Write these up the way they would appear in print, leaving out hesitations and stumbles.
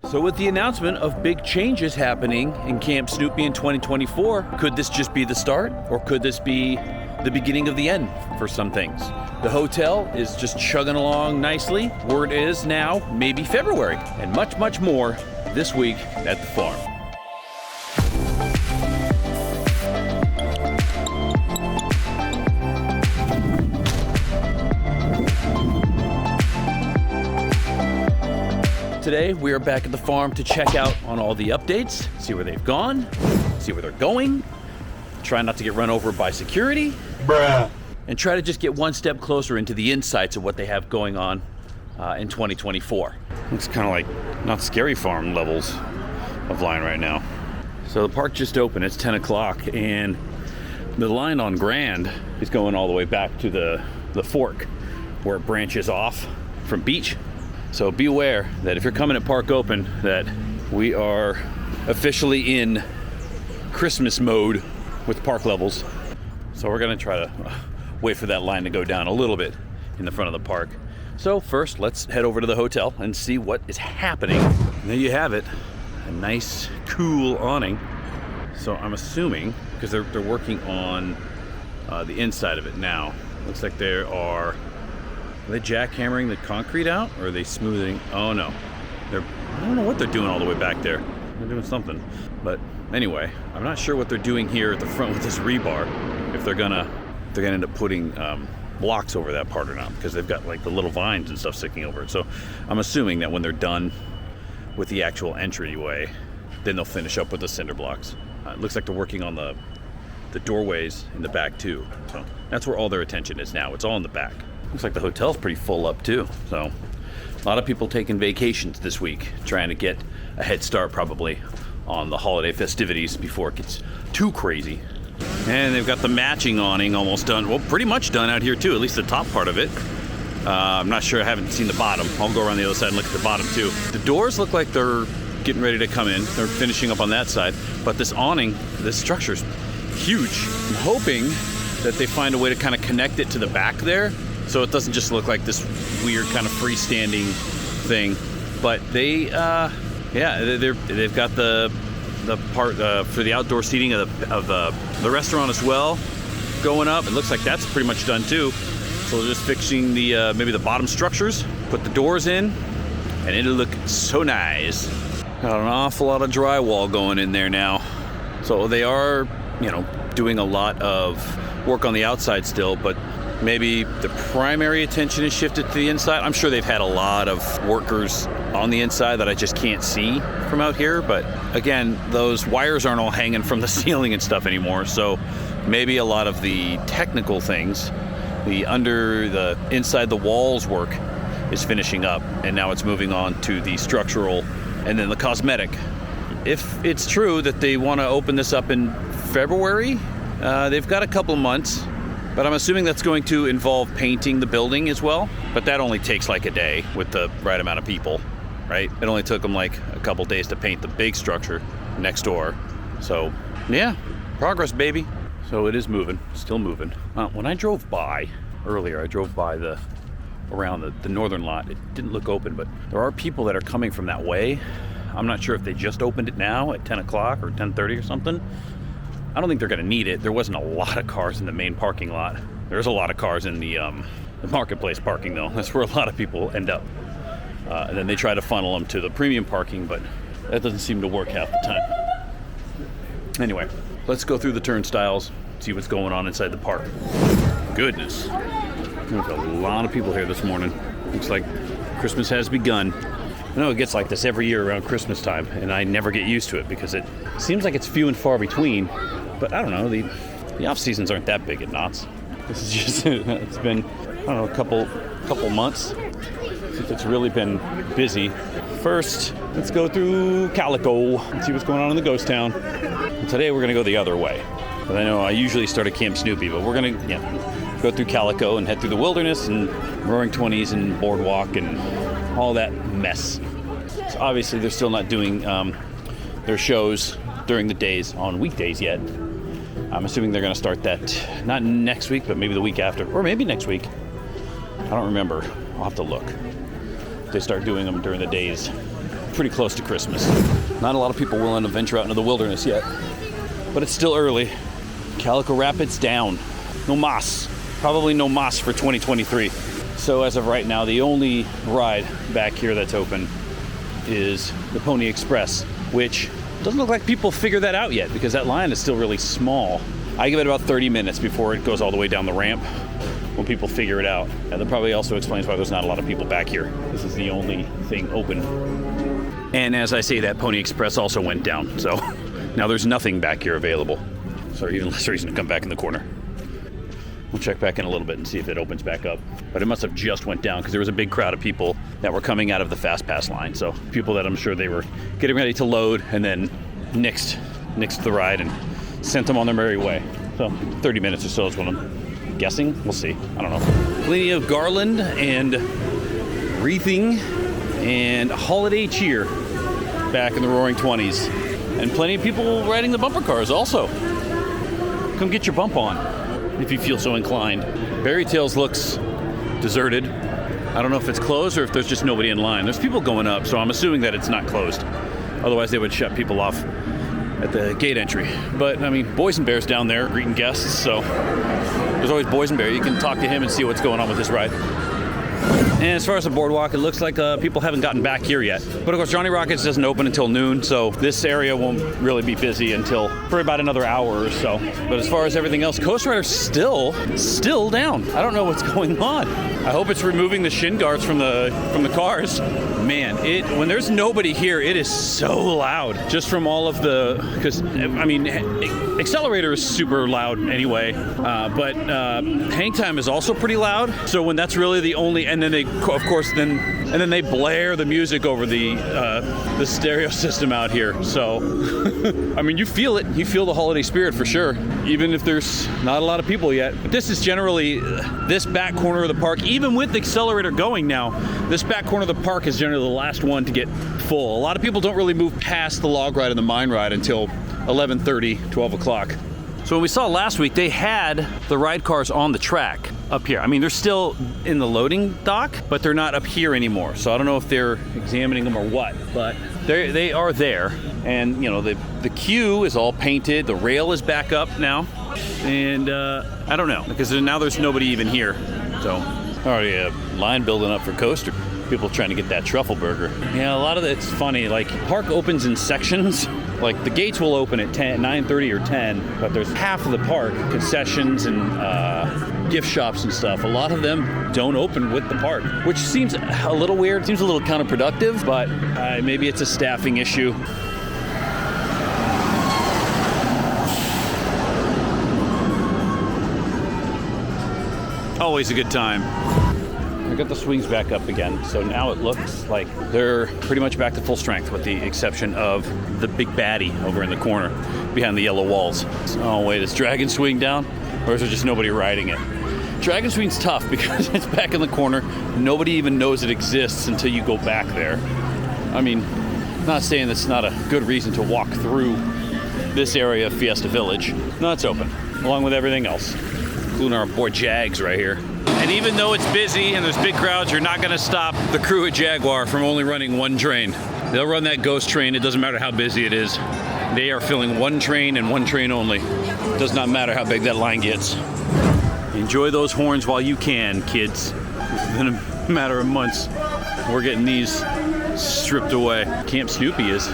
So with the announcement of big changes happening in Camp Snoopy in 2024, could this just be the start, or could this be the beginning of the end for some things? The hotel is just chugging along nicely. Word is now maybe February, and much, much more this week at the farm. Today, we are back at the farm to check out on all the updates, see where they've gone, see where they're going, try not to get run over by security, and try to just get one step closer into the insights of what they have going on in 2024. Looks kind of like not scary farm levels of line right now. So the park just opened, it's 10 o'clock, and the line on Grand is going all the way back to the fork where it branches off from Beach. So be aware that if you're coming at Park Open, that we are officially in Christmas mode with park levels. So we're gonna try to wait for that line to go down a little bit in the front of the park. So first, let's head over to the hotel and see what is happening. And there you have it, a nice, cool awning. So I'm assuming, because they're working on the inside of it now. Looks like are they jackhammering the concrete out, or are they smoothing? Oh no, I don't know what they're doing all the way back there. They're doing something. But anyway, I'm not sure what they're doing here at the front with this rebar. If they're gonna end up putting blocks over that part or not, because they've got like the little vines and stuff sticking over it. So I'm assuming that when they're done with the actual entryway, then they'll finish up with the cinder blocks. It looks like they're working on the doorways in the back too. So that's where all their attention is now. It's all in the back. Looks like the hotel's pretty full up too. So a lot of people taking vacations this week, trying to get a head start probably on the holiday festivities before it gets too crazy. And they've got the matching awning almost done. Well, pretty much done out here too, at least the top part of it. I'm not sure, I haven't seen the bottom. I'll go around the other side and look at the bottom too. The doors look like they're getting ready to come in. They're finishing up on that side. But this awning, this structure's huge. I'm hoping that they find a way to kind of connect it to the back there, so it doesn't just look like this weird kind of freestanding thing. But they've got the part for the outdoor seating of the restaurant as well going up. It looks like that's pretty much done too. So they're just fixing the maybe the bottom structures, put the doors in, and it'll look so nice. Got an awful lot of drywall going in there now. So they are, doing a lot of work on the outside still, but maybe the primary attention is shifted to the inside. I'm sure they've had a lot of workers on the inside that I just can't see from out here. But again, those wires aren't all hanging from the ceiling and stuff anymore. So maybe a lot of the technical things, the inside the walls work is finishing up. And now it's moving on to the structural and then the cosmetic. If it's true that they want to open this up in February, they've got a couple months. But I'm assuming that's going to involve painting the building as well. But that only takes like a day with the right amount of people, right? It only took them like a couple days to paint the big structure next door. So yeah, progress, baby. So it is moving, still moving. When I drove by earlier, I drove by around the northern lot. It didn't look open, but there are people that are coming from that way. I'm not sure if they just opened it now at 10 o'clock or 10:30 or something. I don't think they're going to need it. There wasn't a lot of cars in the main parking lot. There's a lot of cars in the marketplace parking, though. That's where a lot of people end up. And then they try to funnel them to the premium parking, but that doesn't seem to work half the time. Anyway, let's go through the turnstiles, see what's going on inside the park. Goodness. There's a lot of people here this morning. Looks like Christmas has begun. I know it gets like this every year around Christmas time, and I never get used to it because it seems like it's few and far between. But I don't know, the off seasons aren't that big at Knott's. This is just it's been, I don't know, a couple months since it's really been busy. First, let's go through Calico and see what's going on in the ghost town. And today we're gonna go the other way. But I know I usually start at Camp Snoopy, but we're gonna go through Calico and head through the wilderness and Roaring Twenties and Boardwalk and all that mess. So obviously they're still not doing their shows during the days on weekdays yet. I'm assuming they're going to start that not next week, but maybe the week after, or maybe next week. I don't remember. I'll have to look. If they start doing them during the days. pretty close to Christmas. Not a lot of people willing to venture out into the wilderness yet, but it's still early. Calico Rapids down. No mas. Probably no mas for 2023. So as of right now, the only ride back here that's open is the Pony Express, which doesn't look like people figure that out yet because that line is still really small. I give it about 30 minutes before it goes all the way down the ramp when people figure it out. And that probably also explains why there's not a lot of people back here. This is the only thing open. And as I say that, Pony Express also went down. So now there's nothing back here available. So even less reason to come back in the corner. We'll check back in a little bit and see if it opens back up. But it must have just went down because there was a big crowd of people that were coming out of the Fast Pass line. So people that I'm sure they were getting ready to load and then nixed the ride and sent them on their merry way. So 30 minutes or so is what I'm guessing. We'll see. I don't know. Plenty of garland and wreathing and holiday cheer back in the Roaring 20s. And plenty of people riding the bumper cars also. Come get your bump on if you feel so inclined. Berry Tales looks deserted. I don't know if it's closed or if there's just nobody in line. There's people going up, so I'm assuming that it's not closed. Otherwise, they would shut people off at the gate entry. But, I mean, Boysenberry's down there greeting guests, so there's always Boysenberry. You can talk to him and see what's going on with his ride. And as far as the boardwalk, it looks like people haven't gotten back here yet. But of course, Johnny Rockets doesn't open until noon, so this area won't really be busy until for about another hour or so. But as far as everything else, Coast Rider's still down. I don't know what's going on. I hope it's removing the shin guards from the cars. Man, when there's nobody here, it is so loud. Just from all of because I mean, Accelerator is super loud anyway, but Hang Time is also pretty loud. So when that's really the only, and then then they blare the music over the stereo system out here. So I mean, you feel it. You feel the holiday spirit for sure, even if there's not a lot of people yet. But this is generally this back corner of the park. Even with the Accelerator going now, this back corner of the park is generally the last one to get full. A lot of people don't really move past the log ride and the mine ride until 11:30, 12 o'clock. So when we saw last week, they had the ride cars on the track up here. I mean, they're still in the loading dock, but they're not up here anymore. So I don't know if they're examining them or what, but they are there. And, you know, the queue is all painted. The rail is back up now. And I don't know, because now there's nobody even here. So already a line building up for Coaster. People trying to get that truffle burger. Yeah, a lot of it's funny. Like, park opens in sections. Like, the gates will open at 9:30 or 10, but there's half of the park, concessions and gift shops and stuff. A lot of them don't open with the park, which seems a little weird. Seems a little counterproductive, but maybe it's a staffing issue. Always a good time. I got the swings back up again, so now it looks like they're pretty much back to full strength with the exception of the big baddie over in the corner behind the yellow walls. Oh wait, is Dragon Swing down? Or is there just nobody riding it? Dragon Swing's tough because it's back in the corner. Nobody even knows it exists until you go back there. I mean, not saying that's not a good reason to walk through this area of Fiesta Village. No, it's open, along with everything else, including our boy Jags right here. And even though it's busy and there's big crowds, you're not going to stop the crew at Jaguar from only running one train. They'll run that ghost train. It doesn't matter how busy it is. They are filling one train and one train only. It does not matter how big that line gets. Enjoy those horns while you can, kids. It's been a matter of months. We're getting these stripped away. Camp Snoopy is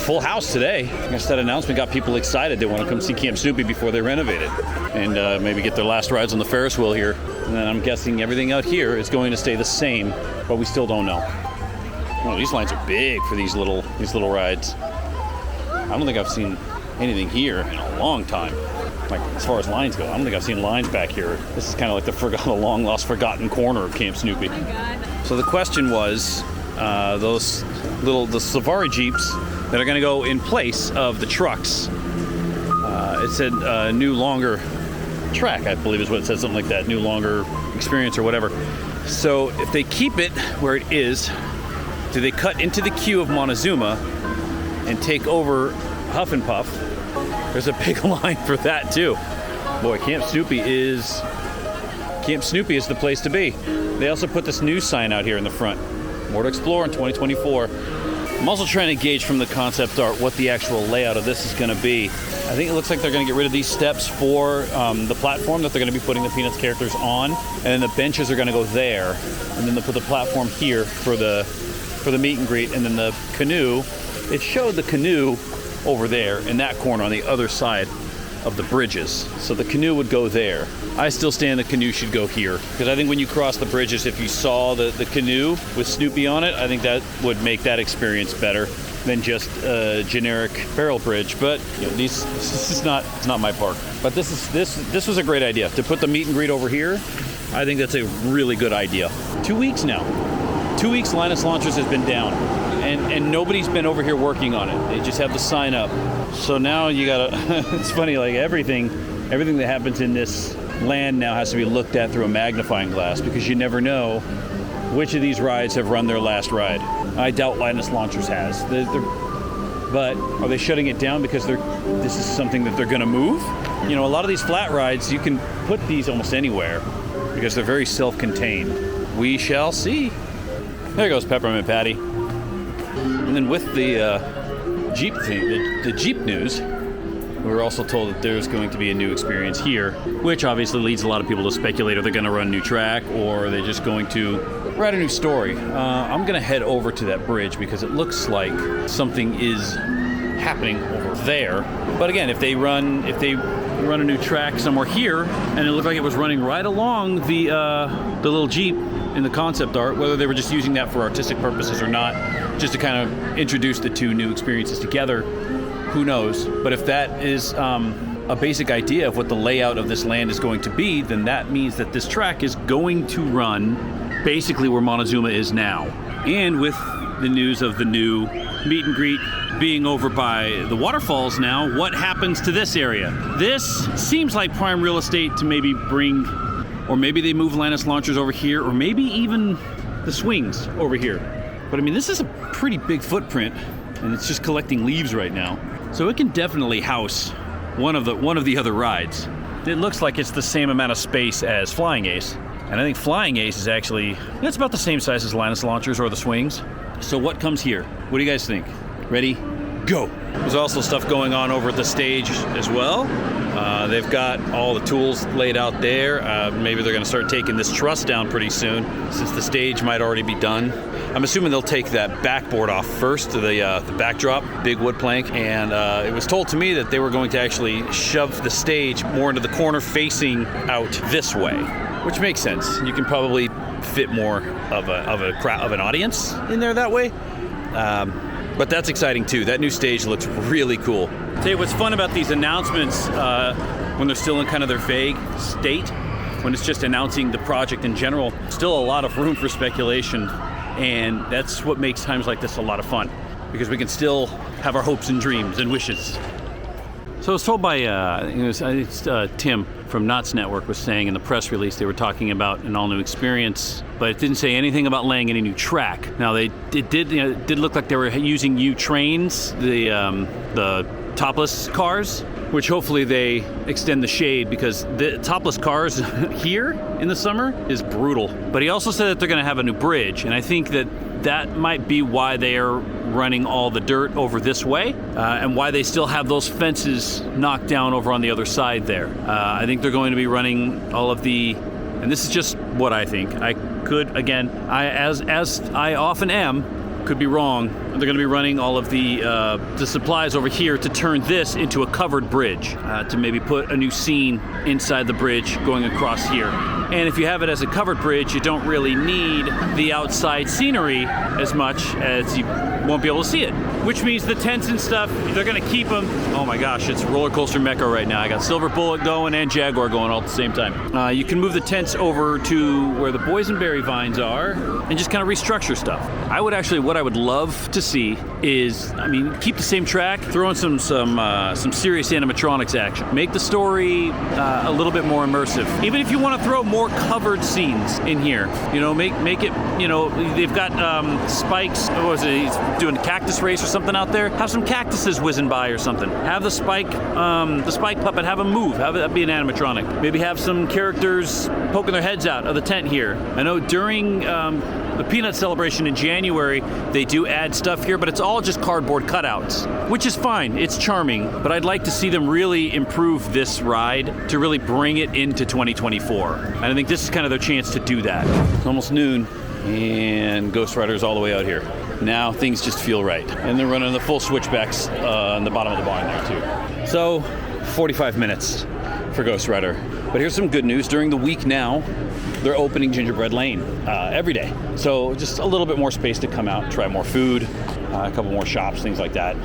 full house today. I guess that announcement got people excited. They want to come see Camp Snoopy before they renovate it. And maybe get their last rides on the Ferris wheel here. And then I'm guessing everything out here is going to stay the same, but we still don't know. Oh, these lines are big for these little rides. I don't think I've seen anything here in a long time. Like, as far as lines go, I don't think I've seen lines back here. This is kind of like the long lost forgotten corner of Camp Snoopy. Oh my God. So the question was, the safari Jeeps that are going to go in place of the trucks. It said new longer track, I believe is what it said, something like that, new longer experience or whatever. So if they keep it where it is, do they cut into the queue of Montezuma and take over Huff and Puff? There's a big line for that too. Boy, Camp Snoopy is the place to be. They also put this new sign out here in the front. More to explore in 2024. I'm also trying to gauge from the concept art what the actual layout of this is going to be. I think it looks like they're going to get rid of these steps for the platform that they're going to be putting the Peanuts characters on, and then the benches are going to go there, and then they'll put the platform here for the meet and greet, and then the canoe. It showed the canoe over there in that corner on the other side of the bridges. So the canoe would go there. I still stand the canoe should go here, because I think when you cross the bridges, if you saw the canoe with Snoopy on it, I think that would make that experience better than just a generic barrel bridge. But you know, this is not my park. But this was a great idea to put the meet and greet over here. I think that's a really good idea. 2 weeks now. 2 weeks Linus Launchers has been down, and nobody's been over here working on it. They just have the sign up. So now you gotta. It's funny, like everything that happens in this land now has to be looked at through a magnifying glass, because you never know which of these rides have run their last ride. I doubt Linus Launchers has. But are they shutting it down because this is something that they're going to move? You know, a lot of these flat rides, you can put these almost anywhere because they're very self-contained. We shall see. There goes Peppermint Patty. And then with the Jeep thing, the Jeep news, we were also told that there's going to be a new experience here, which obviously leads a lot of people to speculate, are they going to run a new track, or are they just going to write a new story? I'm going to head over to that bridge because it looks like something is happening over there. But again, if they run a new track somewhere here, and it looked like it was running right along the little Jeep in the concept art, whether they were just using that for artistic purposes or not, just to kind of introduce the two new experiences together, who knows? But if that is a basic idea of what the layout of this land is going to be, then that means that this track is going to run basically where Montezuma is now. And with the news of the new meet and greet being over by the waterfalls now, what happens to this area? This seems like prime real estate to maybe bring, or maybe they move Linus Launchers over here, or maybe even the swings over here. But I mean, this is a pretty big footprint, and it's just collecting leaves right now. So it can definitely house one of the other rides. It looks like it's the same amount of space as Flying Ace. And I think Flying Ace is actually, it's about the same size as Linus Launchers or the swings. So what comes here? What do you guys think? Ready? Go! There's also stuff going on over at the stage as well. They've got all the tools laid out there. Maybe they're going to start taking this truss down pretty soon, since the stage might already be done. I'm assuming they'll take that backboard off first, the backdrop, big wood plank, and it was told to me that they were going to actually shove the stage more into the corner facing out this way, which makes sense. You can probably fit more of an audience in there that way. But that's exciting too. That new stage looks really cool. Tell you what's fun about these announcements when they're still in kind of their vague state, when it's just announcing the project in general, still a lot of room for speculation. And that's what makes times like this a lot of fun, because we can still have our hopes and dreams and wishes. So I was told by Tim from Knott's network was saying in the press release they were talking about an all-new experience, but it didn't say anything about laying any new track. Now it did look like they were using U trains, the topless cars, which hopefully they extend the shade, because the topless cars here in the summer is brutal. But he also said that they're going to have a new bridge, and I think that might be why they are running all the dirt over this way, and why they still have those fences knocked down over on the other side there. I think they're going to be running all of the, and this is just what I think. I could, again, as I often am, could be wrong. They're going to be running all of the supplies over here to turn this into a covered bridge, to maybe put a new scene inside the bridge going across here. And if you have it as a covered bridge, you don't really need the outside scenery as much, as you won't be able to see it. Which means the tents and stuff, they're going to keep them. Oh my gosh, it's roller coaster mecca right now. I got Silver Bullet going and Jaguar going all at the same time. You can move the tents over to where the boysenberry vines are and just kind of restructure stuff. What I would love to see is, keep the same track, throw in some serious animatronics action. Make the story a little bit more immersive. Even if you want to throw more covered scenes in here, make it, they've got spikes. What was it? He's doing a cactus race or something out there. Have some cactuses whizzing by or something. Have the spike puppet, have them move. Have that be an animatronic. Maybe have some characters poking their heads out of the tent here. I know during The peanut celebration in January, they do add stuff here, but it's all just cardboard cutouts, which is fine. It's charming, but I'd like to see them really improve this ride to really bring it into 2024. And I think this is kind of their chance to do that. It's almost noon, and Ghost Rider's all the way out here. Now things just feel right. And they're running the full switchbacks on the bottom of the barn there too. So 45 minutes for Ghost Rider. But here's some good news. During the week now, they're opening Gingerbread Lane every day. So just a little bit more space to come out, try more food, a couple more shops, things like that.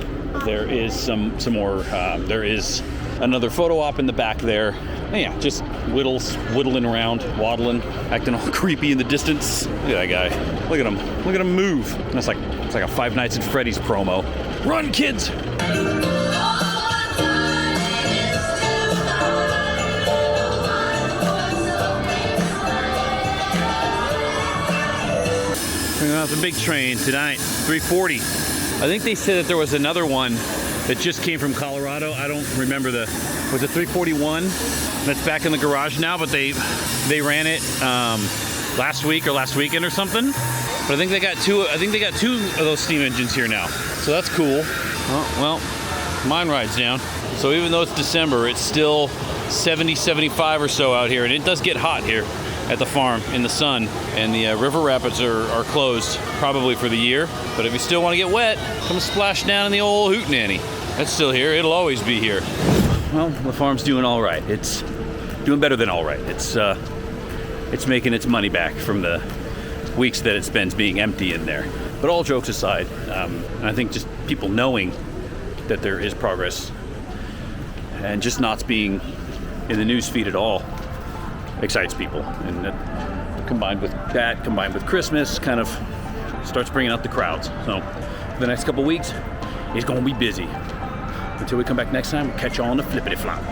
There is some more, there is another photo op in the back there. And yeah, just whittling around, waddling, acting all creepy in the distance. Look at that guy. Look at him. Look at him move. It's like a Five Nights at Freddy's promo. Run, kids! It's a big train tonight, 3:40. I think they said that there was another one that just came from Colorado. I don't remember was it 341? That's back in the garage now, but they ran it last week or last weekend or something. But I think they got two of those steam engines here now. So that's cool. Oh, well, mine rides down. So even though it's December, it's still 70, 75 or so out here, and it does get hot here at the farm in the sun, and the river rapids are closed probably for the year. But if you still want to get wet, come splash down in the old hootenanny. That's still here. It'll always be here. Well, the farm's doing all right. It's doing better than all right. It's making its money back from the weeks that it spends being empty in there. But all jokes aside, I think just people knowing that there is progress and just not being in the news feed at all excites people, and that, combined with Christmas, kind of starts bringing out the crowds. So for the next couple weeks, it's going to be busy. Until we come back next time, we'll catch you on the flippity flop.